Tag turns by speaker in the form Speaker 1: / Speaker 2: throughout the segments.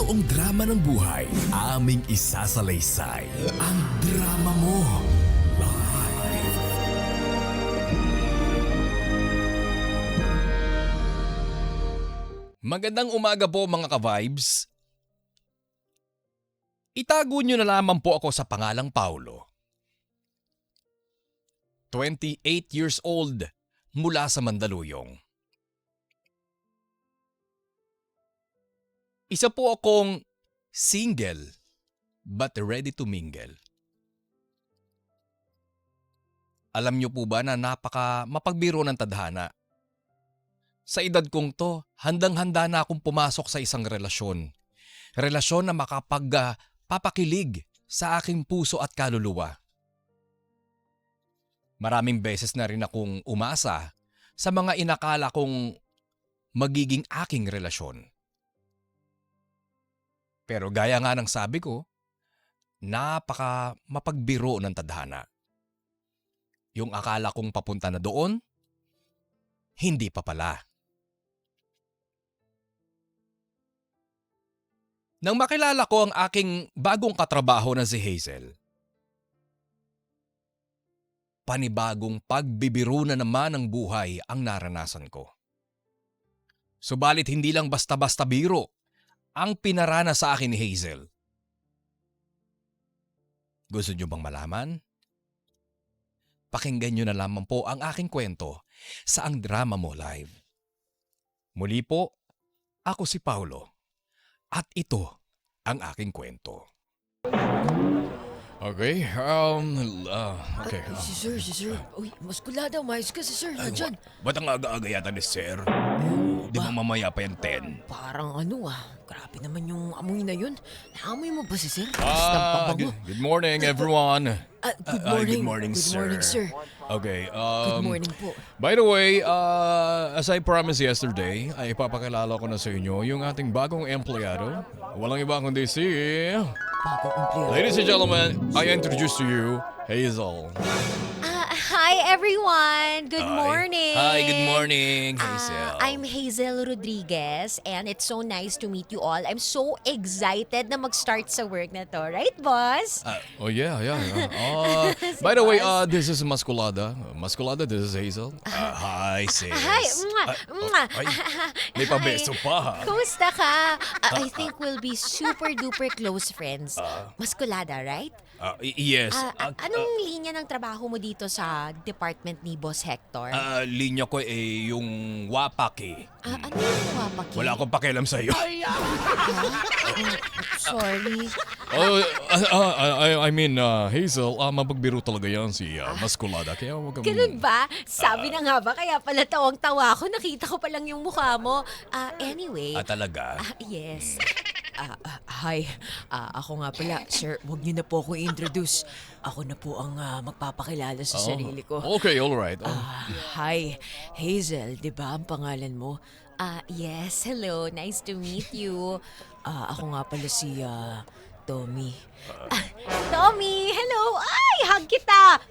Speaker 1: totoong drama ng buhay, aming isasalaysay. Ang drama mo. Live.
Speaker 2: Magandang umaga po mga ka-vibes. Itago nyo na lamang po ako sa pangalang Paulo. 28 years old mula sa Mandaluyong. Isa po akong single but ready to mingle. Alam nyo po ba na napaka mapagbiro ng tadhana? Sa edad kong to, handang-handa na akong pumasok sa isang relasyon. Relasyon na makapagpapakilig sa aking puso at kaluluwa. Maraming beses na rin akong umasa sa mga inakala kong magiging aking relasyon. Pero gaya nga ng sabi ko, napaka mapagbiro ng tadhana. Yung akala kong papunta na doon, hindi pa pala. Nang makilala ko ang aking bagong katrabaho na si Hazel, panibagong pagbibiro na naman ng buhay ang naranasan ko. Subalit hindi lang basta-basta biro ang pinarana sa akin ni Hazel. Gusto niyo bang malaman? Pakinggan niyo na lamang po ang aking kwento sa Ang Drama Mo Live. Muli po, ako si Paulo. At ito ang aking kwento. Okay, okay.
Speaker 3: Si Sir. Uy, maskulada, umayos ka si Sir, nandyan.
Speaker 2: Ba't ang aga-aga yata ni Sir? Di ba mamaya pa yung 10?
Speaker 3: Parang grabe naman yung amoy na yun. Naamoy mo ba si Sir?
Speaker 2: Good morning everyone.
Speaker 3: Good morning.
Speaker 2: Good morning,
Speaker 3: Good morning, Sir.
Speaker 2: Okay,
Speaker 3: Good morning po.
Speaker 2: by the way, as I promised yesterday, ay ipapakilala ko na sa inyo yung ating bagong empleyado. Walang iba kundi si...
Speaker 3: Bagong empleyado.
Speaker 2: Ladies and gentlemen, I introduce to you Hazel.
Speaker 4: Hi everyone! Good morning!
Speaker 2: Hi, good morning, Hazel.
Speaker 4: I'm Hazel Rodriguez and it's so nice to meet you all. I'm so excited na mag-start sa work na to. Right, boss?
Speaker 2: Yeah. By the way, this is Masculada. Masculada, this is Hazel. Hi, sis.
Speaker 4: Hi!
Speaker 2: Ay, may pabeso pa, ha?
Speaker 4: Kumusta ka? I think we'll be super duper close friends. Maskulada, right?
Speaker 2: Yes.
Speaker 4: Anong linya ng trabaho mo dito sa department ni Boss Hector?
Speaker 2: Linya ko yung wapak eh.
Speaker 4: Ano yung wapaki?
Speaker 2: Wala akong pakialam sa'yo.
Speaker 4: Sorry.
Speaker 2: I mean, Hazel, mapagbiro talaga yan si Masculada. Kaya wag kang...
Speaker 4: Ganun ba? Sabi na nga ba, kaya pala tawang-tawa ako. Nakita ko pa lang yung mukha mo. Anyway.
Speaker 2: Talaga?
Speaker 4: Yes.
Speaker 3: Hi. Ako nga pala, Sir, huwag niyo na po ako i-introduce. Ako na po ang magpapakilala sa sarili ko.
Speaker 2: Okay, alright.
Speaker 3: Hi, Hazel, di ba ang pangalan mo?
Speaker 4: Yes. Hello. Nice to meet you.
Speaker 3: Ako nga pala si Tommy.
Speaker 4: Tommy! Hello! Ay! Hug kita!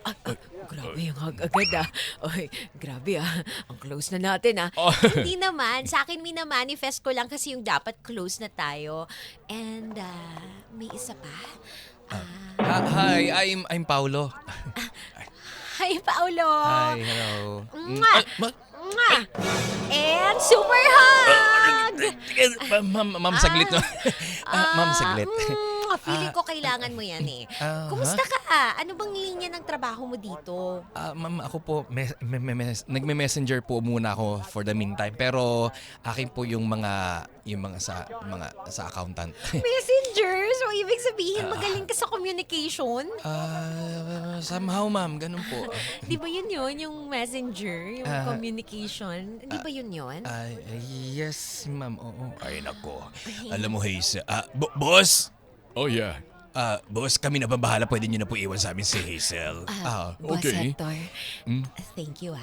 Speaker 3: Grabe yung hug agad Ay, grabe Ang close na natin
Speaker 4: Hindi naman. Sa akin, minamanifest ko lang kasi yung dapat close na tayo. And, may isa pa.
Speaker 2: Hi, I'm Paulo.
Speaker 4: Hi, Paolo!
Speaker 2: Hi, hello.
Speaker 4: Mwah! Mwah! And super hug!
Speaker 2: Ma'am, saglit no. Ma'am, saglit.
Speaker 4: Feeling ko kailangan mo yan eh. Kumusta ka? Ano bang linya ng trabaho mo dito?
Speaker 2: Ma'am, ako po, nagme-messenger po muna ako for the meantime. Pero akin po yung mga sa accountant.
Speaker 4: Messenger? So, ibig sabihin magaling ka sa communication?
Speaker 2: Somehow, ma'am, ganun po.
Speaker 4: Di ba yun yung messenger, yung communication? Di ba yun?
Speaker 2: Yes, ma'am, oo. Ay, nako. Alam mo, Hazel, boss! Oh, yeah. Boss, kami na babahala. Pwede niyo na po iwan sa amin si Hazel.
Speaker 4: Boss
Speaker 2: Okay.
Speaker 4: Hector, thank you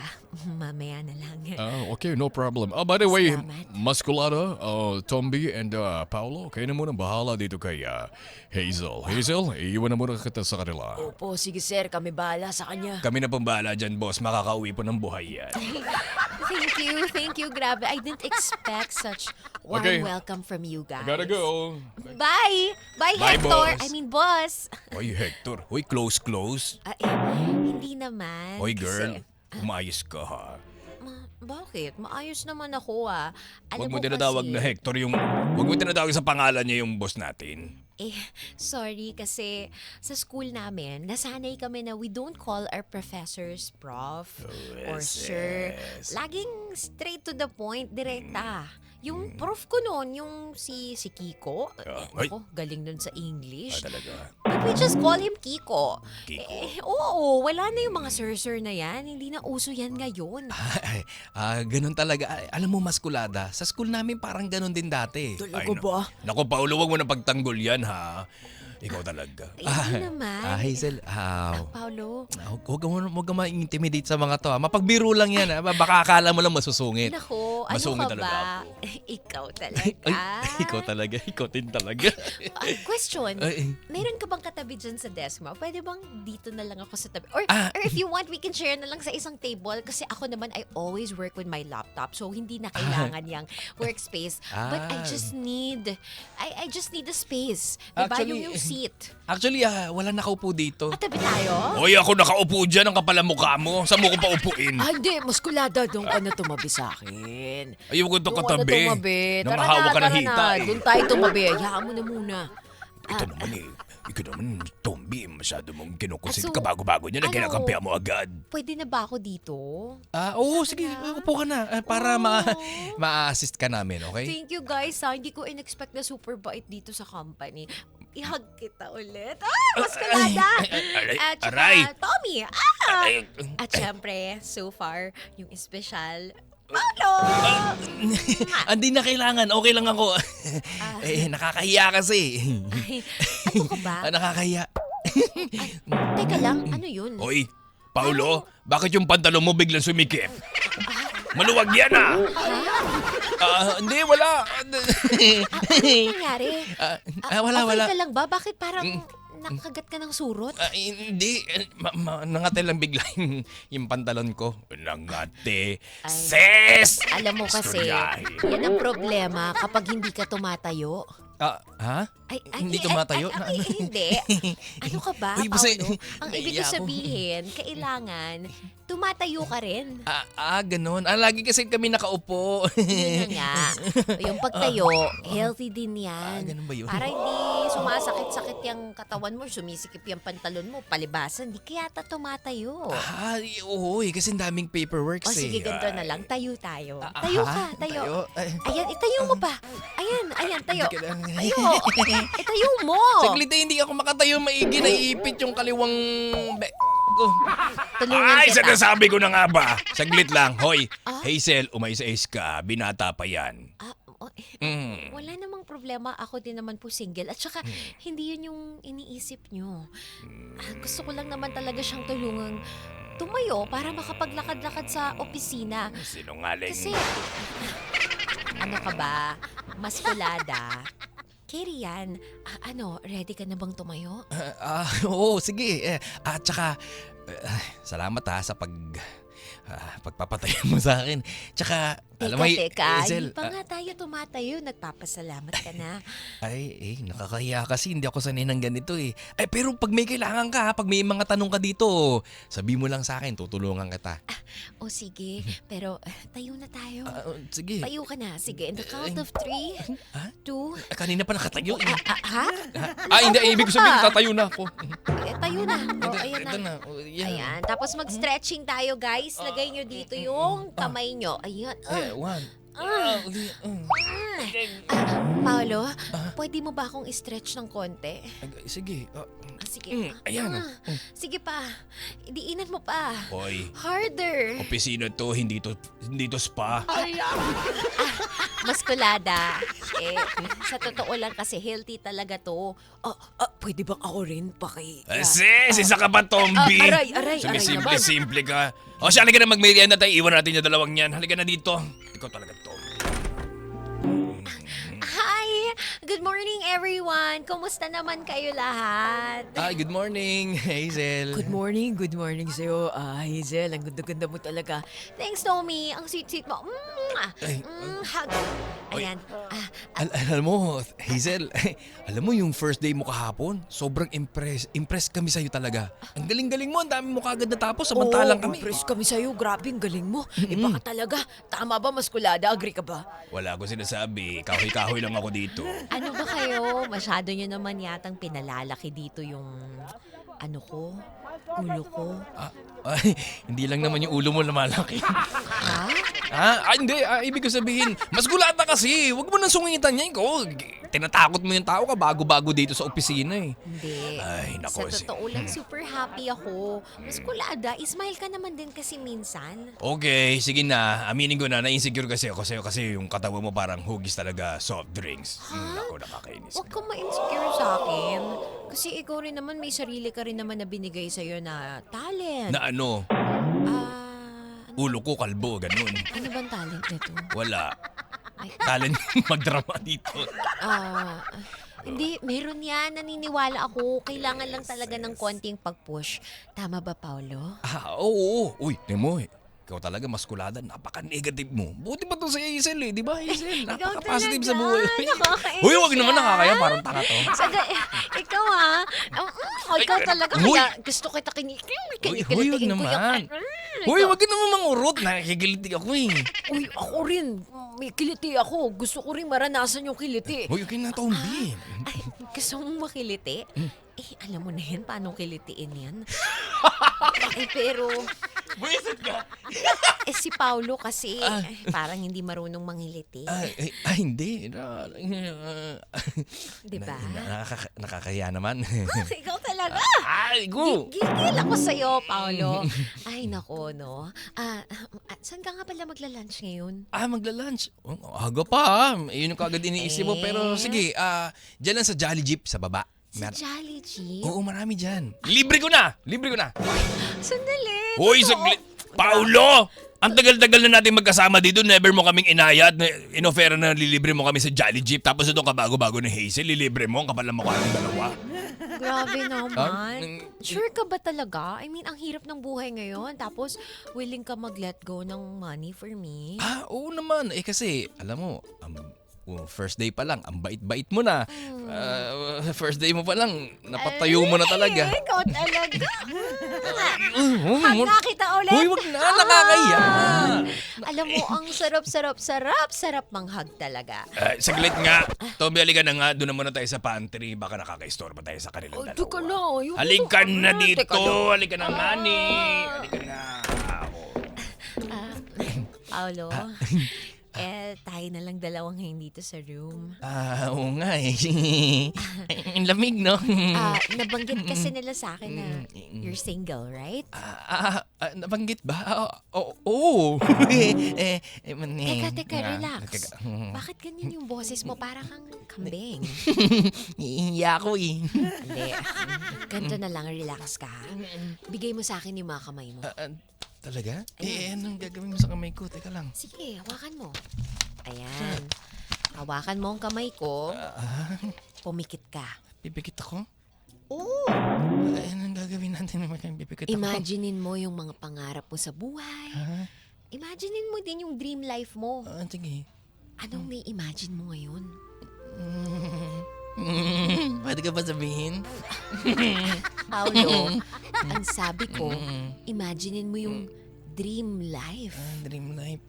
Speaker 4: Mamaya na lang.
Speaker 2: Okay, no problem. By the way,
Speaker 4: Salamat.
Speaker 2: Masculada, Tomby, and Paolo, kayo na muna bahala dito kay Hazel. Hazel, iiwan na muna kita sa kanila.
Speaker 3: Opo, sige Sir, kami bahala sa kanya.
Speaker 2: Kami na pong bahala dyan, boss. Makakauwi po ng buhay yan.
Speaker 4: Thank you. Grabe, I didn't expect such warm
Speaker 2: Okay.
Speaker 4: welcome from you guys.
Speaker 2: go.
Speaker 4: Bye! Bye,
Speaker 2: Bye,
Speaker 4: Hector!
Speaker 2: boss.
Speaker 4: I mean, boss!
Speaker 2: Hoy, Hector. Hoy, close.
Speaker 4: Hindi naman.
Speaker 2: Hoy,
Speaker 4: kasi-
Speaker 2: girl. Umayos ka, ha?
Speaker 4: Bakit? Maayos naman ako ah.
Speaker 2: Huwag
Speaker 4: Alam
Speaker 2: mo
Speaker 4: mo
Speaker 2: tinatawag
Speaker 4: kasi,
Speaker 2: na Hector yung... Huwag mo tinatawag sa pangalan niya yung boss natin.
Speaker 4: sorry kasi sa school namin, nasanay kami na we don't call our professors prof or sir. Laging straight to the point, direkta. Yung prof ko noon, yung si Kiko,
Speaker 2: ay.
Speaker 4: ako, galing nun sa English.
Speaker 2: Talaga.
Speaker 4: But we just call him Kiko.
Speaker 2: Kiko.
Speaker 4: Oo, wala na yung mga sir-sir na yan. Hindi na uso yan ngayon.
Speaker 2: Ganun talaga. Alam mo, Maskulada, sa school namin parang ganun din dati.
Speaker 3: Talaga ba?
Speaker 2: Naku, Paulo, huwag mo na pagtanggol yan, ha? Ikaw talaga.
Speaker 4: Hindi naman.
Speaker 2: Hazel,
Speaker 4: Paolo,
Speaker 2: huwag ka ma-intimidate sa mga to, ha? Mapagbiro lang yan, ha? Baka akala mo lang masusungit.
Speaker 4: nako, ano
Speaker 2: Masungit
Speaker 4: ka
Speaker 2: talaga
Speaker 4: ba?
Speaker 2: ako.
Speaker 4: Ikaw talaga.
Speaker 2: Ikaw talaga. Ikaw din talaga.
Speaker 4: Question,
Speaker 2: Ay,
Speaker 4: meron ka bang katabi dyan sa desk mo? Pwede bang dito na lang ako sa tabi? Or if you want, we can share na lang sa isang table. Kasi ako naman, I always work with my laptop. So, hindi na kailangan yung workspace. But I just need, I just need a space. Diba?
Speaker 2: Actually,
Speaker 4: Yung seat.
Speaker 2: Actually, wala nakaupo dito.
Speaker 4: At tabi tayo?
Speaker 2: Hoy, ako nakaupo dyan. Ang kapal ang mukha mo. Saan mo ko pa upuin?
Speaker 3: Hindi, Maskulada, doon ka na tumabi sa akin.
Speaker 2: Ayaw ko ito
Speaker 3: Doon ka na
Speaker 2: katabi.
Speaker 3: tumabi. Tara
Speaker 2: Namahawa ka ng
Speaker 3: tara
Speaker 2: hita.
Speaker 3: na. Doon tayo tumabi. Hayaan mo na muna.
Speaker 2: Ito naman ikaw naman, Tombi, masyado mong kinukusit
Speaker 4: So,
Speaker 2: ka bago-bago niya na
Speaker 4: ano?
Speaker 2: kinakampihan mo agad.
Speaker 4: Pwede na ba ako dito?
Speaker 2: Oo, sige, upo ka na para ma-assist ka namin, okay?
Speaker 4: Thank you guys ha. Hindi ko in-expect na super bait dito sa company. Ihag kita ulit. Mas kalada! At saka,
Speaker 2: aray.
Speaker 4: Tommy!
Speaker 2: Ay,
Speaker 4: At syempre, so far, yung espesyal, Paolo!
Speaker 2: Hindi na kailangan, okay lang ako. Nakakahiya kasi.
Speaker 4: Ay, ano ka ba?
Speaker 2: Nakakahiya.
Speaker 4: Teka lang, ano yun?
Speaker 2: Hoy, Paulo, bakit yung pantalon mo biglang sumikip? Maluwag yan Hindi, wala.
Speaker 4: Ano nangyari?
Speaker 2: Wala.
Speaker 4: Okay ka lang ba? Bakit parang nakagat ka ng surot?
Speaker 2: Hindi. Nangate lang bigla yung pantalon ko. Nangate.
Speaker 4: Ay.
Speaker 2: Sis!
Speaker 4: Alam mo kasi,
Speaker 2: Istoryahin.
Speaker 4: yan ang problema kapag hindi ka tumatayo.
Speaker 2: Ha?
Speaker 4: Ay,
Speaker 2: Hindi tumatayo?
Speaker 4: Hindi. Ano ka ba,
Speaker 2: Uy, basta-
Speaker 4: Paolo? Ang ibig ko
Speaker 2: naiiyak ako.
Speaker 4: sabihin, kailangan tumatayo ka rin.
Speaker 2: Ganun. Lagi kasi kami nakaupo.
Speaker 4: Yun na nga. Yung pagtayo, healthy din yan.
Speaker 2: Ganun ba yun?
Speaker 4: Para hindi sumasakit-sakit yung katawan mo, sumisikip yung pantalon mo, palibasan, di kaya tumatayo.
Speaker 2: Oo, kasi ang daming paperwork
Speaker 4: O sige, ganito na lang. Tayo tayo. Tayo ka, tayo. Ayan, itayo mo pa. Ayan, tayo. Tayo. Itayo mo.
Speaker 2: Saglit hindi ako makatayo maigi. Naiipit yung kaliwang...
Speaker 4: Tulungan
Speaker 2: Ay,
Speaker 4: kita.
Speaker 2: sinasabi ko na nga ba? Saglit lang. Hoy,
Speaker 4: Ah?
Speaker 2: Hazel, umayos-ayos ka. Binata pa yan.
Speaker 4: Wala namang problema. Ako din naman po single. At saka, hindi yun yung iniisip nyo. Gusto ko lang naman talaga siyang tulungang tumayo para makapaglakad-lakad sa opisina.
Speaker 2: Sinungaling.
Speaker 4: Kasi, ano ka ba? Maskulada. Carry yan. Ready ka na bang tumayo?
Speaker 2: Oo, sige. At saka, salamat sa pagpapatayo mo sa akin. Tsaka, alam mo,
Speaker 4: Teka,
Speaker 2: Hazel,
Speaker 4: hindi pa nga tayo tumatayo. Nagpapasalamat ka na.
Speaker 2: nakakahiya kasi hindi ako sanay ng ganito pero pag may kailangan ka, pag may mga tanong ka dito, sabi mo lang sa akin, tutulungan kita.
Speaker 4: O sige, pero tayo na tayo.
Speaker 2: Sige.
Speaker 4: Tayo ka na. Sige, in the count of 3, 2,
Speaker 2: Kanina pa nakatayo.
Speaker 4: ha?
Speaker 2: Hindi, ibig ko sabihin, tatayo na ako.
Speaker 4: Tayo na. O, ayan
Speaker 2: Ito
Speaker 4: na.
Speaker 2: na. Yan.
Speaker 4: Ayan. Tapos mag-stretching tayo, guys. Lagay nyo dito yung kamay nyo. Ayan.
Speaker 2: One.
Speaker 4: Paolo, pwede mo ba akong i-stretch ng konti?
Speaker 2: Sige.
Speaker 4: Sige.
Speaker 2: Ayan.
Speaker 4: Sige pa. Diinan mo pa.
Speaker 2: Hoy,
Speaker 4: Harder.
Speaker 2: opisina to, hindi to spa.
Speaker 4: Maskulada. Sa totoo lang kasi healthy talaga to.
Speaker 3: Pwede bang ako rin
Speaker 2: Sis, isa ka ba, Tombi?
Speaker 3: aray
Speaker 2: Sumisimple-simple ka. O siya, halika na mag-merienda tayo. Iwan natin yung dalawang yan. Halika na dito. Ikaw talaga, Tom.
Speaker 4: Hi! Good morning, everyone! Kumusta naman kayo lahat?
Speaker 2: Ay, good morning, Hazel.
Speaker 3: Good morning sa'yo. Hazel, ang ganda-ganda mo talaga.
Speaker 4: Thanks, Tommy. Ang sweet-sweet mo.
Speaker 2: Ay,
Speaker 4: Hug. Ayan.
Speaker 2: Alam mo, Hazel, alam mo yung first day mo kahapon, sobrang impressed kami sa'yo talaga. Ang galing-galing mo, ang dami mo kagad natapos, samantalang kami.
Speaker 3: Impress kami sa'yo. Grabe, ang galing mo. Baka talaga. Tama ba, maskulada? Agree ka ba?
Speaker 2: Wala ko sinasabi, kahoy-kahoy lang ako dito.
Speaker 4: Ano ba kayo? Masyado nyo naman yatang pinalalaki dito yung ulo ko.
Speaker 2: Ay, hindi lang naman yung ulo mo lumalaki.
Speaker 4: Ha?
Speaker 2: Hindi. Ibig ko sabihin, mas gulata kasi. Huwag mo nang sungitan yan ko. Tinatakot mo yung tao ka bago-bago dito sa opisina eh.
Speaker 4: Hindi.
Speaker 2: Ay, nako,
Speaker 4: Sa totoo lang, super happy ako. Mas kulada, smile ka naman din kasi minsan.
Speaker 2: Okay, sige na. Aminin ko na, na-insecure kasi ako sa'yo kasi yung katawan mo parang hugis talaga soft drinks. Ako, nakakainis.
Speaker 4: Huwag kang ma-insecure sa akin. Kasi ikaw rin naman, may sarili ka rin naman na binigay sa'yo na talent.
Speaker 2: Na ano, ulo ko kalbo, ganun.
Speaker 4: Ano bang talent nito?
Speaker 2: Wala.
Speaker 4: Ay.
Speaker 2: Talent magdrama dito.
Speaker 4: Hindi, meron yan. Naniniwala ako. Kailangan lang talaga ng konting pag-push. Tama ba, Paolo?
Speaker 2: Oo. Uy, mo ikaw talaga maskulada, napaka-negative mo. Buti pa to sa Hazel eh, di ba Hazel? Napaka-positive sa buhay.
Speaker 4: Nakakainis
Speaker 2: Uy, wag naman
Speaker 4: yan.
Speaker 2: nakakaya, parang tanga to.
Speaker 4: Ikaw ikaw talaga.
Speaker 2: Uy.
Speaker 4: Kaya gusto kita kinikilitiin
Speaker 2: Uy, wag naman. Uy, wag ka naman mangurot. Nakikigiliti ako eh.
Speaker 3: Uy, ako rin. May kiliti ako. Gusto ko rin maranasan yung kiliti.
Speaker 2: Uy, okay na Tombi.
Speaker 4: Ay, gusto mong makiliti? Alam mo na yan, paano kilitiin yan? Pero,
Speaker 2: Buwisit ka.
Speaker 4: si Paulo kasi, parang hindi marunong mangiliti.
Speaker 2: Hindi.
Speaker 4: Diba?
Speaker 2: Nakakaya naman.
Speaker 4: Ikaw talaga.
Speaker 2: Ay, go.
Speaker 4: Gigil ako sa'yo, Paolo. Ay, nako, no? Saan ka nga pala magla-lunch ngayon?
Speaker 2: Magla-lunch. Aga pa. Yun yung kagad iniisip mo. Pero sige, dyan lang sa Jolly Jeep sa baba.
Speaker 4: Sa Jolly Jeep?
Speaker 2: Oo, marami dyan. Libre ko na.
Speaker 4: Sandali.
Speaker 2: Hoy, saglit. Paulo! Ang tagal-tagal na natin magkasama dito, never mo kaming inayat. Inofera na lilibre mo kami sa Jolly Jeep. Tapos itong kabago-bago ni Hazel, lilibre mo. Ang kapal na mukha ng dalawa.
Speaker 4: Grabe naman. Sure ka ba talaga? I mean, ang hirap ng buhay ngayon. Tapos, willing ka mag-let go ng money for me?
Speaker 2: Oo naman. Kasi, alam mo, first day pa lang, ang bait-bait mo na. First day mo pa lang, napatayo mo na talaga.
Speaker 4: Ikaw talaga. Hag nga kita ulit.
Speaker 2: Uy, wag na, nakakaya.
Speaker 4: Alam mo, ang sarap manghag talaga.
Speaker 2: Saglit nga. Tommy, halika na nga. Doon na muna tayo sa pantry. Baka nakaka-istorbo tayo sa kanilang dalawa.
Speaker 3: Teka lang.
Speaker 2: Halika na dito.
Speaker 3: Teka lang.
Speaker 2: Halika na nga ni. Halika na.
Speaker 4: Paolo, tayo na lang dalawa ngayon dito sa room.
Speaker 2: Oo nga eh. Ang lamig, no?
Speaker 4: Nabanggit kasi nila sa akin na you're single, right?
Speaker 2: Nabanggit ba? Oo.
Speaker 4: Teka, relax. Bakit ganyan yung boses mo? Para kang kambing.
Speaker 2: Iiya ako eh.
Speaker 4: Hindi. Ganito na lang, relax ka. Bigay mo sa akin yung mga kamay mo.
Speaker 2: Talaga? Anong gagawin mo sa kamay ko? Teka lang.
Speaker 4: Sige, hawakan mo. Ayan. Hawakan mo ang kamay ko. Pumikit ka.
Speaker 2: Pipikit ako?
Speaker 4: Oo.
Speaker 2: Anong gagawin natin naman kayong pipikit ako?
Speaker 4: Imaginein mo yung mga pangarap mo sa buhay. Imaginein mo din yung dream life mo.
Speaker 2: Sige.
Speaker 4: Anong may-imagine mo ngayon?
Speaker 2: Pwede ka ba sabihin?
Speaker 4: Paolo, ang sabi ko, imaginein mo yung dream life.
Speaker 2: Dream life.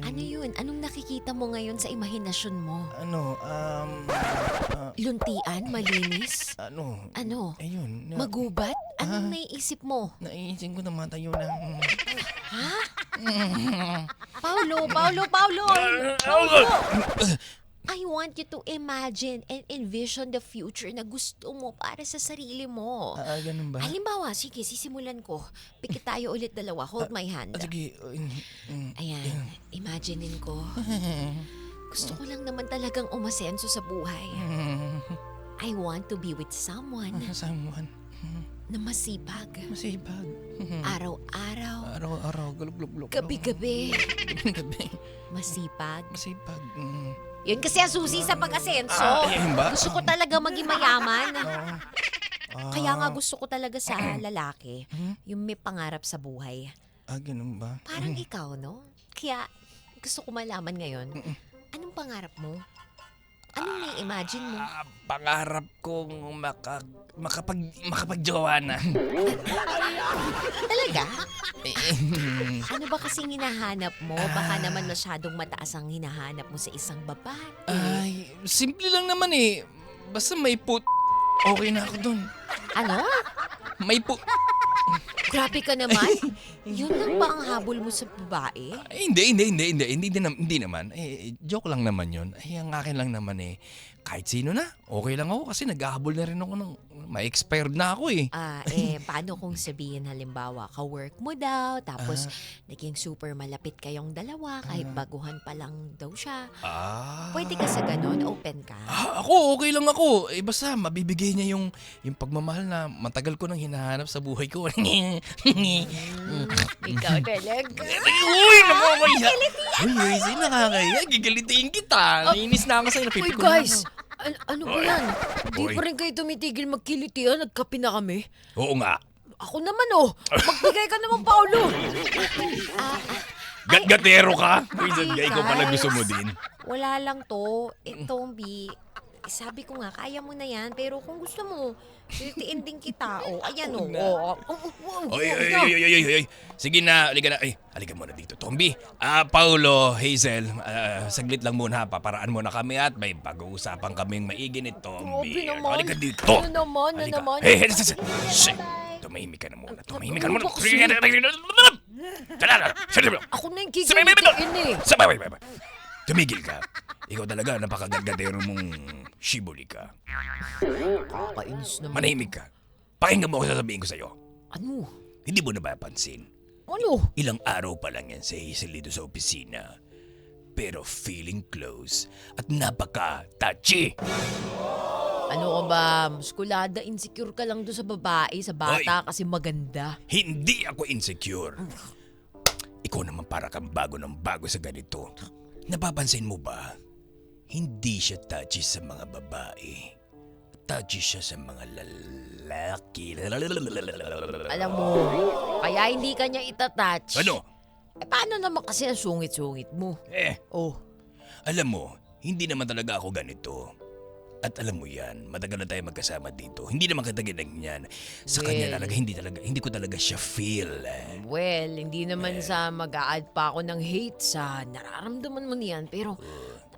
Speaker 4: Ano yun? Anong nakikita mo ngayon sa imahinasyon mo? Luntian? Malinis? Ano?
Speaker 2: Ayun.
Speaker 4: Magubat? Anong naiisip mo?
Speaker 2: Naiisip ko na matayo lang.
Speaker 4: Ha? Paulo! I want you to imagine and envision the future na gusto mo para sa sarili mo.
Speaker 2: Ganun ba?
Speaker 4: Halimbawa, sige, sisimulan ko. Pikit tayo ulit dalawa. Hold my hand.
Speaker 2: Sige.
Speaker 4: Ayan, imaginein ko. Gusto ko lang naman talagang umasenso sa buhay. I want to be with someone
Speaker 2: Someone.
Speaker 4: na masipag.
Speaker 2: Masipag.
Speaker 4: Araw-araw.
Speaker 2: Araw-araw. Gulub-gulub.
Speaker 4: Gabi-gabi.
Speaker 2: Gabi-gabi.
Speaker 4: Masipag.
Speaker 2: Masipag.
Speaker 4: Yun kasi ang susi sa pag-asenso.
Speaker 2: Yun ba?
Speaker 4: Gusto ko talaga maging mayaman.
Speaker 2: Ah,
Speaker 4: Kaya nga gusto ko talaga sa lalaki, yung may pangarap sa buhay.
Speaker 2: ganun ba?
Speaker 4: Parang ikaw, no? Kaya gusto ko malaman ngayon, anong pangarap mo? Anong nai-imagine mo?
Speaker 2: Pangarap kong makapagjowa na.
Speaker 4: Talaga? Ano ba kasing hinahanap mo? Baka naman masyadong mataas ang hinahanap mo sa isang babae.
Speaker 2: Ay, simple lang naman eh. Basta may okay na ako dun.
Speaker 4: Ano?
Speaker 2: May
Speaker 4: Grabe ka naman. Yun lang ba ang habol mo sa babae?
Speaker 2: Ay, hindi naman. Joke lang naman yun. Ay, ang akin lang naman kahit sino na, okay lang ako kasi naghahabol na rin ako ng ma-expired na ako eh.
Speaker 4: Paano kung sabihin halimbawa, ka-work mo daw, tapos naging super malapit kayong dalawa, kahit baguhan pa lang daw siya. Pwede ka sa ganon? Open ka?
Speaker 2: Ako, okay lang ako. Basta mabibigay niya yung pagmamahal na matagal ko nang hinahanap sa buhay ko.
Speaker 4: Ikaw talaga.
Speaker 2: Uy, nakakaya. Uy, nakakaya. Gigalitiin kita. Nainis na ako sa'yo.
Speaker 3: Uy guys, ano ba yan? Di
Speaker 2: Oy.
Speaker 3: pa rin kayo tumitigil magkilitian, nagkape na kami.
Speaker 2: Oo nga.
Speaker 3: Ako naman magbigay ka naman Paolo.
Speaker 2: Gatgatero ka? Uy,
Speaker 4: Ay,
Speaker 2: ikaw pala
Speaker 4: guys.
Speaker 2: gusto mo din.
Speaker 4: Wala lang to. Tombi, sabi ko nga, kaya mo na yan. Pero kung gusto mo, titiin din kita. Ayan
Speaker 2: Oy. Sige na, halika na. Halika muna dito, Tombi. Paulo, Hazel, saglit lang muna. Paparaan mo na kami at may pag-uusapan kaming maigi ni Tombi.
Speaker 3: Grabe naman.
Speaker 2: Halika dito.
Speaker 3: Ano naman,
Speaker 2: Halika.
Speaker 3: naman?
Speaker 2: Shh. Tumahimik ka na muna. Tumahimik ka na muna.
Speaker 3: Ako na yung kikilitiin
Speaker 2: Sabay. Tumigil ka. Ikaw talaga, napakagagadero mong shibuli ka.
Speaker 3: Kainis naman.
Speaker 2: Manahimik ka. Pakinggan mo ako sasabihin ko sa'yo.
Speaker 3: Ano?
Speaker 2: Hindi mo na mapapansin.
Speaker 3: Ano?
Speaker 2: Ilang araw pa lang yan si Hazel dito sa opisina. Pero feeling close at napaka-touchy.
Speaker 3: Ano ka ba? Muskulada, insecure ka lang doon sa babae, sa bata kasi maganda.
Speaker 2: Hindi ako insecure. Ikaw naman para kang bago ng bago sa ganito. Napapansin mo ba? Hindi siya touchy sa mga babae. Touchy siya sa mga lalaki.
Speaker 3: Alam mo, kaya hindi ka niya itatouch.
Speaker 2: Ano?
Speaker 3: Paano naman kasi ang sungit-sungit mo? Oh,
Speaker 2: Alam mo, hindi naman talaga ako ganito. At alam mo yan, matagal na tayo magkasama dito. Hindi naman kita ganyan. Sa kanya talaga, hindi ko talaga siya feel.
Speaker 3: well, hindi naman sa mag-a-add pa ako ng hate sa nararamdaman mo niyan, pero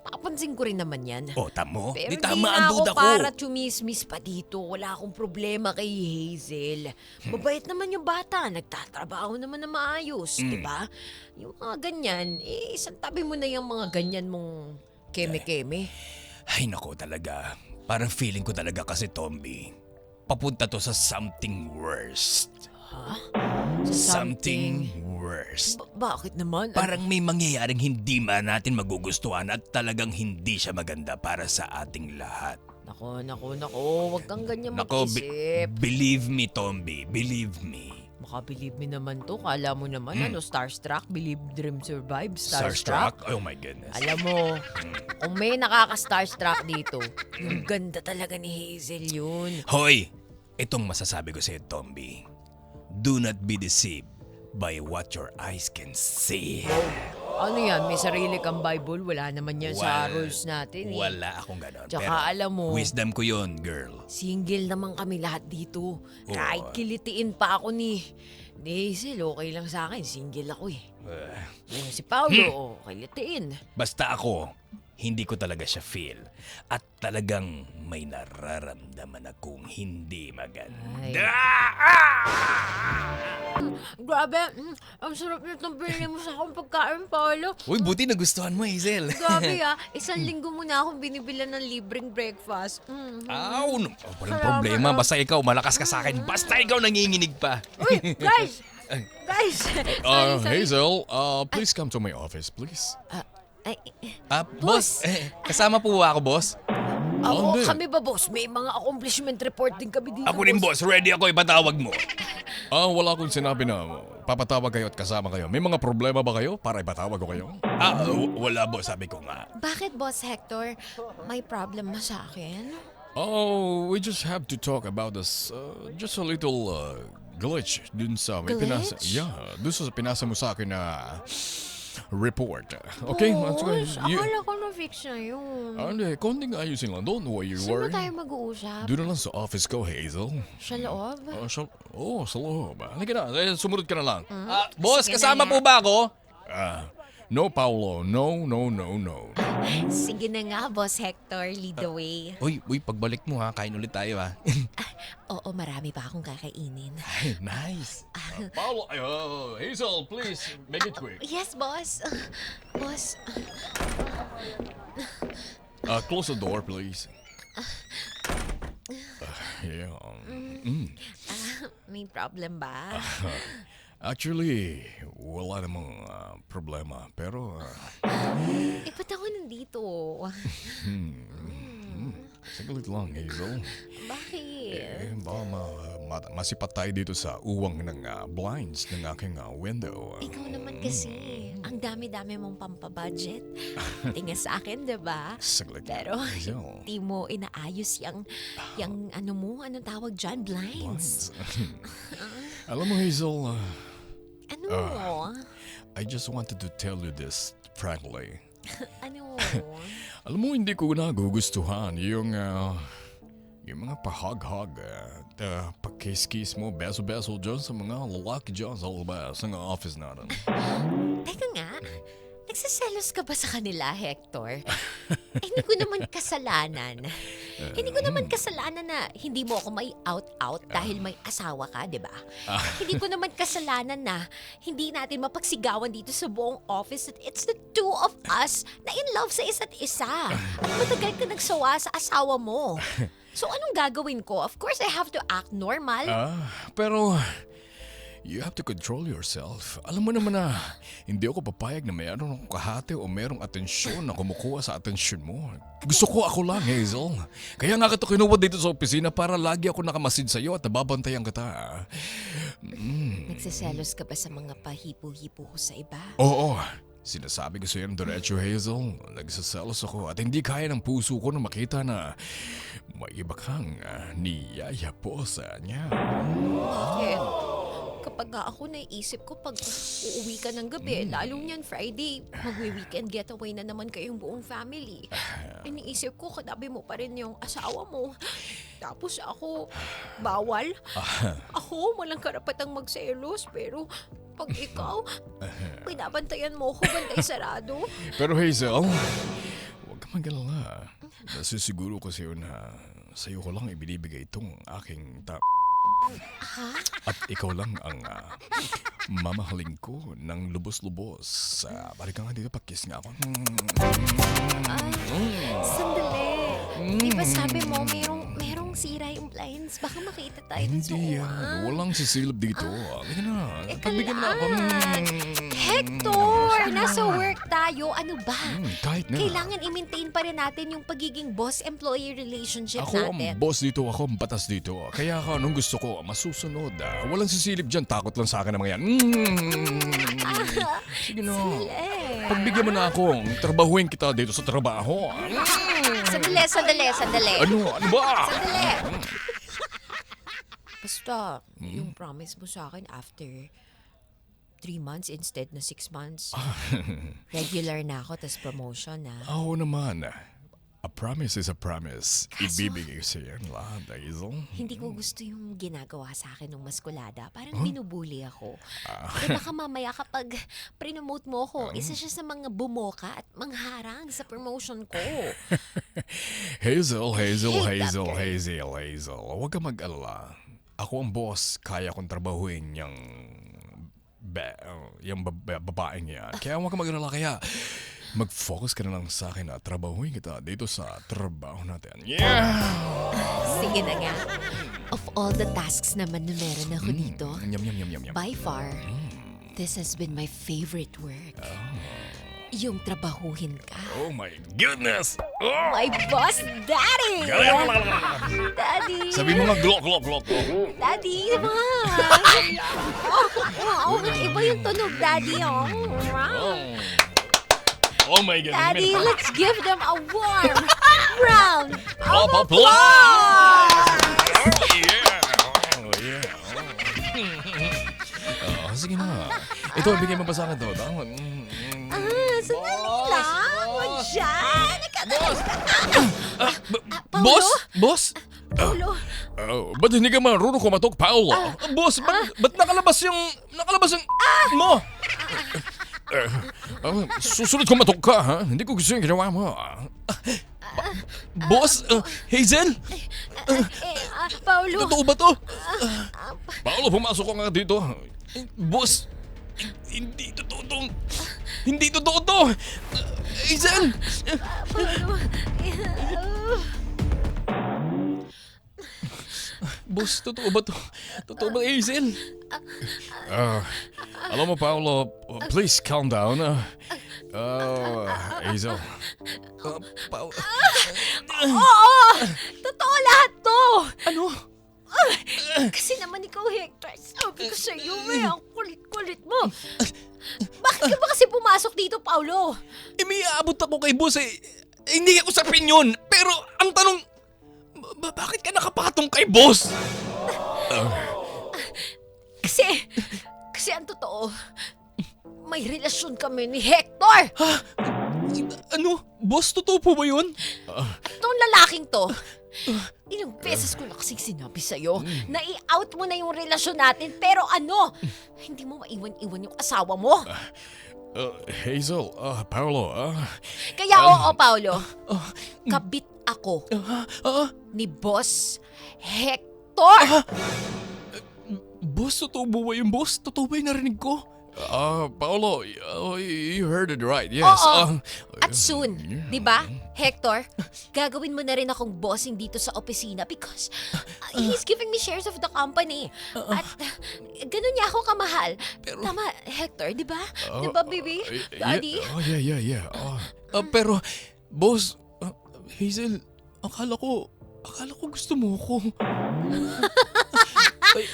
Speaker 3: napapansin ko rin naman yan.
Speaker 2: Tamo?
Speaker 3: Pero
Speaker 2: Di
Speaker 3: di
Speaker 2: tama
Speaker 3: na
Speaker 2: ang
Speaker 3: ako
Speaker 2: duda ko.
Speaker 3: para chumismis pa dito. Wala akong problema kay Hazel. Mabait naman yung bata. Nagtatrabaho naman na maayos, di ba? Yung mga ganyan, isang tabi mo na yung mga ganyan mong keme-keme.
Speaker 2: Ay nako talaga. Parang feeling ko talaga kasi, Tombi. Papunta to sa something worst. Something worst.
Speaker 3: Bakit naman?
Speaker 2: Parang may mangyayaring hindi man natin magugustuhan at talagang hindi siya maganda para sa ating lahat.
Speaker 3: Nako. Huwag kang ganyan
Speaker 2: Nako,
Speaker 3: mag-isip.
Speaker 2: believe me, Tombi. Believe me.
Speaker 3: Believe me naman to. Kala mo naman, starstruck, believe, dream, survive,
Speaker 2: Starstruck? Oh my goodness.
Speaker 3: Alam mo, kung may nakaka-starstruck dito, yung ganda talaga ni Hazel yun.
Speaker 2: Hoy! Itong masasabi ko sa'yo, Tombi. Do not be deceived by what your eyes can see.
Speaker 3: Ano yan? May sarili kang Bible? Wala naman yan sa rules natin eh.
Speaker 2: Wala akong ganon.
Speaker 3: Tsaka alam mo,
Speaker 2: wisdom ko yun, girl.
Speaker 3: single naman kami lahat dito. Kahit kilitiin pa ako ni Hazel, okay lang sa akin. Single ako eh. Yung si Paolo, kilitiin.
Speaker 2: Basta ako, hindi ko talaga siya feel. At talagang may nararamdaman akong hindi maganda.
Speaker 3: Grabe, ang sarap nitong binili mo sa akong pagkain, Paolo.
Speaker 2: Uy, buti nagustuhan mo, Hazel.
Speaker 3: Grabe isang linggo mo na akong binibilan ng libreng breakfast.
Speaker 2: Walang problema. Basta ikaw, malakas ka sa akin. Basta ikaw nanginginig pa.
Speaker 3: Uy, guys! Sorry.
Speaker 1: Hazel, please come to my office, please.
Speaker 2: Boss, kasama po ako, boss?
Speaker 3: Oo,
Speaker 2: Hindi.
Speaker 3: kami ba, boss? May mga accomplishment report din kami dito,
Speaker 2: Ako rin, boss. Ready ako. Ipatawag mo. Wala akong sinabi na papatawag kayo at kasama kayo. May mga problema ba kayo para ipatawag ko kayo? Wala, boss. Sabi ko nga.
Speaker 4: Bakit, Boss Hector? May problem ba sa akin?
Speaker 2: Oh, we just have to talk about this. Just a little glitch dun sa may pinasa.
Speaker 4: Glitch?
Speaker 2: Yeah, dun sa pinasa mo sa akin na report. Okay?
Speaker 4: Boss,
Speaker 2: You-
Speaker 4: akala ko na-fix na yun.
Speaker 2: Hindi, konting ayusin lang. Don't worry.
Speaker 4: Saan ba tayo mag-uusap?
Speaker 2: Doon na lang sa office ko, Hazel.
Speaker 4: Sa loob?
Speaker 2: Sa loob. Halika na. Sumunod ka na lang. Boss,
Speaker 4: Sige
Speaker 2: kasama
Speaker 4: na
Speaker 2: po ba ako? No, Paulo. No.
Speaker 4: Sige na nga, Boss Hector. Lead the way.
Speaker 2: Uy, pagbalik mo ha, kain ulit tayo ha.
Speaker 4: Oo, marami pa akong kakainin.
Speaker 2: Nice. Paulo, Hazel, please, make it quick.
Speaker 4: Yes, boss. Boss,
Speaker 2: Close the door, please. Yeah.
Speaker 4: may problem ba?
Speaker 2: Actually, wala namang problema. Pero,
Speaker 4: Ba't ako nandito?
Speaker 2: saglit lang, Hazel.
Speaker 4: Bakit?
Speaker 2: Baka masipat tayo dito sa uwang ng blinds ng aking window.
Speaker 4: Ikaw naman kasi, ang dami-dami mong pampabudget. Tingin sa akin, diba?
Speaker 2: Saglit lang,
Speaker 4: Pero,
Speaker 2: Hazel.
Speaker 4: hindi mo inaayos yung ano mo, anong tawag dyan? Blinds.
Speaker 2: Alam mo, Hazel,
Speaker 4: Ano?
Speaker 2: I just wanted to tell you this frankly.
Speaker 4: Ano?
Speaker 2: Alam mo, hindi ko nagugustuhan yung mga pahag-hag at pakis-kis mo, beso-beso dyan sa mga lalaki dyan sa labas ng office natin.
Speaker 4: Teka nga, nagsiselos ka ba sa kanila, Hector? Hindi ko naman kasalanan. Hindi ko naman kasalanan na hindi mo ako may out-out dahil may asawa ka, di ba? Hindi ko naman kasalanan na hindi natin mapagsigawan dito sa buong office that it's the two of us na in love sa isa't isa. Matagal ka nagsawa sa asawa mo. So anong gagawin ko? Of course, I have to act normal.
Speaker 2: Pero, you have to control yourself. Alam mo naman na, hindi ako papayag na mayroon akong kahate o mayroong atensyon na kumukuha sa atensyon mo. Gusto ko ako lang, Hazel. Kaya nga kita kinuha dito sa opisina para lagi ako nakamasid sa'yo at nababantayan kita.
Speaker 4: Nagsiselos ka ba sa mga pahipo-hipo ko sa iba?
Speaker 2: Oo, sinasabi ko sa'yo ng diretso, Hazel. Nagsaselos ako at hindi kaya ng puso ko na makita na may iba kang niyaya po sa niya.
Speaker 4: Bakit? Kapag ako naiisip ko pag uuwi ka ng gabi, lalong yan Friday, magwe-weekend getaway na naman kayong buong family. Iniisip ko, katabi mo pa rin yung asawa mo. Tapos ako, bawal. Ako, walang karapatang magselos, pero pag ikaw, binabantayan mo ko, bantay sarado.
Speaker 2: Pero Hazel, huwag ka mag-alala. Nasisiguro ko sa'yo na sa'yo ko lang ibinibigay itong aking At ikaw lang ang mamahaling ko ng lubos-lubos. Balik ka nga dito, pakis nga ako.
Speaker 4: Sandali. Di ba sabi mo, merong sira yung blinds? Baka makita tayo dun sa
Speaker 2: Hindi yan.
Speaker 4: uwan.
Speaker 2: Walang sisilip dito. Halika na. Pagbigyan mo na ako.
Speaker 4: Hector! Nasa work tayo. Ano ba?
Speaker 2: Kahit na.
Speaker 4: Kailangan i-maintain pa rin natin yung pagiging boss-employee relationship
Speaker 2: Ako
Speaker 4: natin.
Speaker 2: ang boss dito, ako ang batas dito. Kaya ako, anong gusto ko, masusunod. Walang sisilip dyan, takot lang sa akin ng mga yan. Sige na. Pagbigyan mo na ako, trabahuin kita dito sa trabaho.
Speaker 4: Sandali.
Speaker 2: Ano ba?
Speaker 4: Sandali. Basta, yung promise mo sa akin after 3 months instead na 6 months. Regular na ako, tas promotion na.
Speaker 2: Oo naman. A promise is a promise.
Speaker 4: Kaso-
Speaker 2: Ibibigay sa yan lahat, Hazel.
Speaker 4: Hindi ko gusto yung ginagawa sa akin ng maskulada. Parang binubuli ako. Eh baka mamaya kapag prinomote mo ako, isa siya sa mga bumoka at mangharang sa promotion ko.
Speaker 2: Hazel.
Speaker 4: Hate that girl.
Speaker 2: Huwag ka mag-alala. Ako ang boss. Kaya kong trabahuin yung babaeng yan. Kaya huwag ka mag-alala. Kaya mag-focus ka na lang sa akin at trabahuin kita dito sa trabaho natin. Yeah!
Speaker 4: Sige na nga. Of all the tasks naman na meron ako dito,
Speaker 2: Yum.
Speaker 4: by far, this has been my favorite work. yung trabahuhin ka.
Speaker 2: Oh my goodness! Oh!
Speaker 4: My boss daddy! Daddy!
Speaker 2: Sabi mo nga glok, glok, glok, glok.
Speaker 4: Daddy naman! Oh, iba yung tunog, Daddy. Oh.
Speaker 2: Oh my goodness.
Speaker 4: Daddy, let's give them a warm round
Speaker 2: Of
Speaker 4: of
Speaker 2: applause!
Speaker 4: applause!
Speaker 2: Oh yeah! Oh yeah! Oh, sige na. Ito, bigay mo pa sa akin to.
Speaker 4: Sandali lang. Huwag dyan.
Speaker 2: Boss? Boss?
Speaker 4: Paulo,
Speaker 2: Ba't hindi ka marunong kumatok, Paolo? Boss, ba't nakalabas yung mo? Susunod kumatok ka, ha? Hindi ko gusto yung ginawa mo. Boss? Hazel?
Speaker 4: Paulo.
Speaker 2: Totoo ba to? Paolo, pumasok ka nga dito. Boss, hindi totoo to. Hindi totoo to. Hazel!
Speaker 4: Paulo.
Speaker 2: Boss, totoo ba to? Totoo ba, Hazel? Alam mo, Paolo, please calm down. Hazel.
Speaker 4: Oo! Totoo lahat to!
Speaker 2: Ano?
Speaker 4: Kasi naman ikaw, Hector, sabi ko sa'yo ang kulit-kulit mo. Bakit ka ba kasi pumasok dito, Paulo?
Speaker 2: May aabot ako kay boss eh. Hindi ako sa opinion. Pero ang tanong, bakit ka nakapatong kay boss?
Speaker 4: Kasi ang totoo, may relasyon kami ni Hector.
Speaker 2: Ano? Boss, totoo po ba yun?
Speaker 4: Itong lalaking to, ilang beses ko na kasing sinabi sa'yo na i-out mo na yung relasyon natin. Pero ano, hindi mo maiwan-iwan yung asawa mo.
Speaker 2: Hazel, Paolo,
Speaker 4: Kaya oo, Paulo, kabit ako ni Boss Hector.
Speaker 2: Boss, totoo ba yun, boss? Totoo ba yung narinig ko? Paolo, you heard it right, yes.
Speaker 4: Oo. At soon, di ba, Hector, gagawin mo na rin akong bossing dito sa opisina because he's giving me shares of the company. At ganun niya ako kamahal. Tama, Hector, di ba? Di ba, baby? Daddy?
Speaker 2: Yeah. Pero, boss, Hazel, akala ko gusto mo ako. Ay,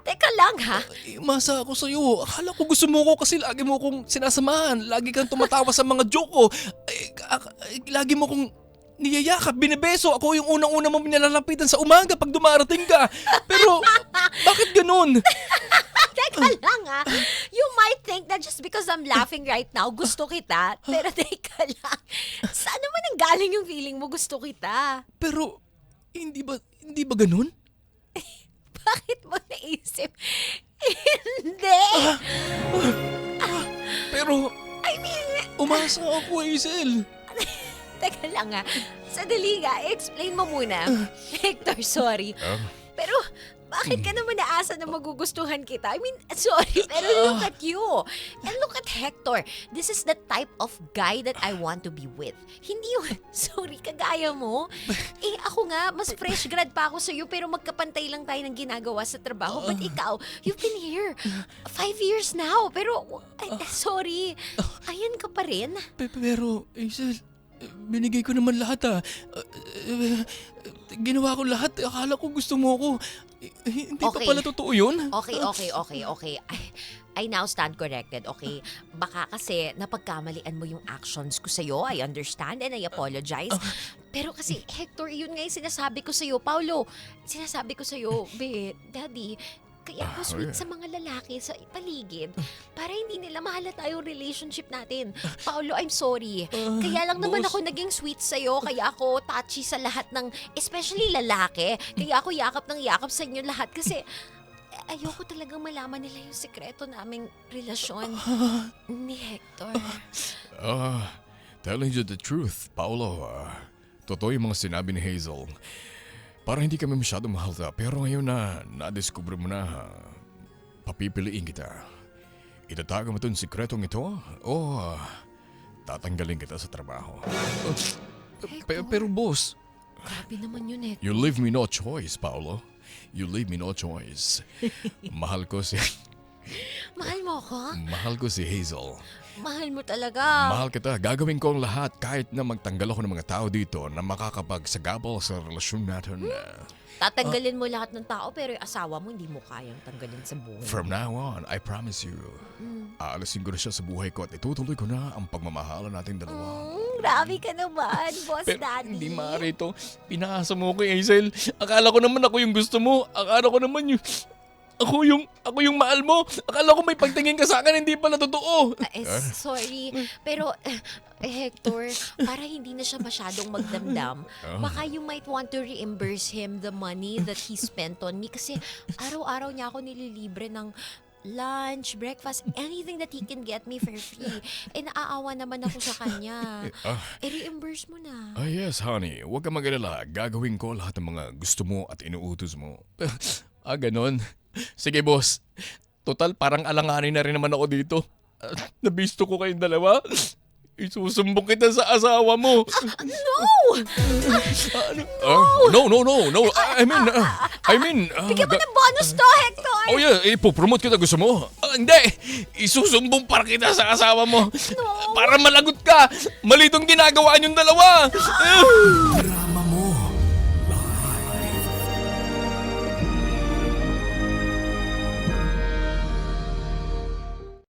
Speaker 4: Teka lang, ha?
Speaker 2: umasa ako sa'yo. Akala ko gusto mo ko kasi lagi mo kong sinasamahan. Lagi kang tumatawa sa mga joke ko. Lagi mo kong niyayakap, binibeso. Ako yung unang-una mo pinalalapitan sa umaga pag dumarating ka. Pero, bakit ganun?
Speaker 4: Teka lang, ha? You might think that just because I'm laughing right now, gusto kita. Pero teka lang. Saan naman ang galing yung feeling mo gusto kita?
Speaker 2: Pero, hindi ba ganun?
Speaker 4: Bakit mo naisip? Hindi!
Speaker 2: Pero,
Speaker 4: I mean,
Speaker 2: umasa ako, Hazel.
Speaker 4: teka lang ha. Sadali nga, explain mo muna. Hector, sorry. Pero, bakit ka naman naasa na magugustuhan kita? I mean, sorry, pero look at you. And look at Hector. This is the type of guy that I want to be with. Hindi yung, sorry, kagaya mo. Ako nga, mas fresh grad pa ako sa'yo, pero magkapantay lang tayo ng ginagawa sa trabaho. But ikaw, you've been here 5 years now. Pero, sorry, ayan ka pa rin.
Speaker 2: Pero, Hazel, binigay ko naman lahat ginawa ko lahat. Akala ko gusto mo ako. Hindi pa
Speaker 4: Okay.
Speaker 2: pala totoo yun.
Speaker 4: Okay. I now stand corrected, okay? Baka kasi napagkamalian mo yung actions ko sa'yo. I understand and I apologize. Pero kasi, Hector, yun nga yung sinasabi ko sa'yo. Paulo, sinasabi ko sa'yo, Daddy, kaya ako sweet sa mga lalaki sa paligid para hindi nila mahalata yung relationship natin. Paulo, I'm sorry. Kaya lang naman
Speaker 2: boss.
Speaker 4: ako naging sweet sa'yo. Kaya ako touchy sa lahat ng, especially lalaki. Kaya ako yakap ng yakap sa inyo lahat kasi ayoko talagang malaman nila yung sekreto naming relasyon ni Hector.
Speaker 2: Telling you the truth, Paolo, totoo yung mga sinabi ni Hazel. Parang hindi kami masyadong mahalata, pero ngayon na nadiskubre mo na, papipiliin kita. Itatago mo itong sikretong ito o tatanggalin kita sa trabaho. Pero boss,
Speaker 4: Grabe naman yun, Hector.
Speaker 2: you leave me no choice, Paolo. You leave me no choice. Mahal ko si
Speaker 3: Mahal mo ako?
Speaker 2: Mahal ko si Hazel.
Speaker 3: Mahal mo talaga.
Speaker 2: Mahal kita. Gagawin ko ang lahat kahit na magtanggal ako ng mga tao dito na makakapagsagabal sa relasyon natin.
Speaker 3: Tatanggalin mo lahat ng tao pero yung asawa mo hindi mo kayang tanggalin sa buhay.
Speaker 2: From now on, I promise you, aalisin ko na siya sa buhay ko at itutuloy ko na ang pagmamahalan natin dalawa.
Speaker 3: Grabe ka naman, Boss
Speaker 2: Pero
Speaker 3: Daddy.
Speaker 2: hindi maaari ito. Pinaasa mo ko, Hazel. Akala ko naman ako yung gusto mo. Akala ko naman yung... Ako yung mahal mo. Akala ko may pagtingin ka sa akin, hindi pala totoo.
Speaker 3: Sorry, pero Hector, para hindi na siya masyadong magdamdam, baka you might want to reimburse him the money that he spent on me kasi araw-araw niya ako nililibre ng lunch, breakfast, anything that he can get me for free. Eh, naaawa naman ako sa kanya. I-reimburse mo na.
Speaker 2: Yes, honey. Huwag ka mag-alala. Gagawin ko lahat ng mga gusto mo at inuutos mo. Ganon. Sige, boss. Total, parang alanganin na rin naman ako dito. Nabisto ko kayong dalawa. Isusumbong kita sa asawa mo. No. I mean...
Speaker 3: Bigyan mo ng bonus to, Hector!
Speaker 2: Oh yeah, ipopromote kita, gusto mo? Hindi! Isusumbong para kita sa asawa mo. Para malagot ka. Mali itong ginagawa niyong dalawa.